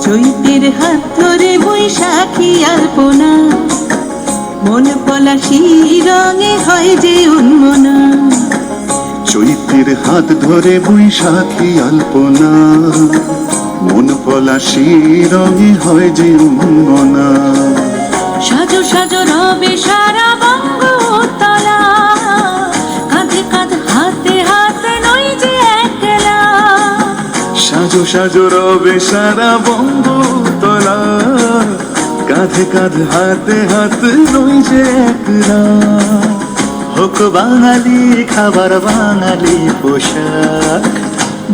চৈতের হাত ধরে বৈশাখী আলপনা, মন পলাশি রঙে হয় যে উন্মনা। চৈতের হাত ধরে বৈশাখী আলপনা, মন পলাশি রঙে হয় যে উন্মনা। সাজো সাজো রবে সারা বঙ্গতলা, কাঁধে কাঁধ হাতে হাতে নই যে একলা। সাজো সাজো রবে সারা বঙ্গতলা, কাঁধে কাঁধ হাতে হাতে নই যে একলা। হোক বাঙালি খাবার বাঙালি পোশাক,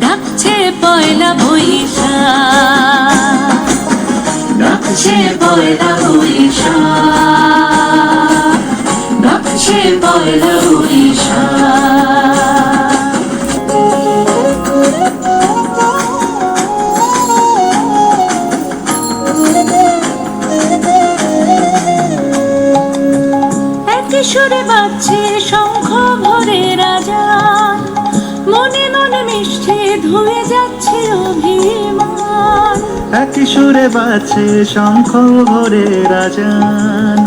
ডাকছে পয়লা বৈশাখ, ডাকছে পয়লা বৈশাখ, ডাকছে পয়লা বৈশাখ। সুরে বাজছে শঙ্খ ভরে রাজা, মনে মনে মিশছে ধুয়ে যাচ্ছে অভিমান। একই সুরে বাজছে শঙ্খ ভরে রাজান,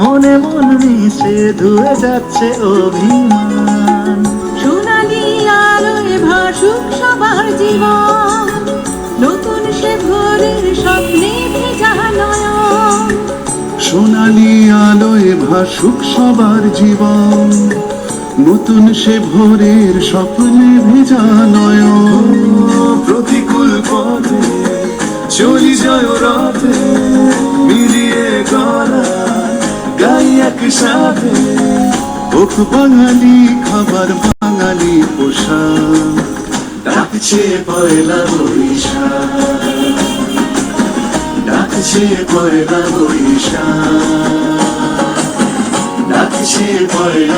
মনে মন মিশে ধুয়ে যাচ্ছে অভিমান। সোনালি আলোয় ভাসুক সবার জীবন, নতুন সে ভোরের স্বপ্নে ভেজা নয়ন। সোনালি আলোয় ভাসুক সবার জীবন, নতুন সে ভোরের স্বপ্নে ভেজা নয়ন। প্রতিকূল পথে চলি যায় রাতে, মিলিয়ে গলা গাই একসাথে। হোক বাঙালি খাবার বাঙালি পোশাক, ডাকছে পয়লা বৈশাখ, ডাকছে পয়লা বৈশাখ, ডাকছে পয়লা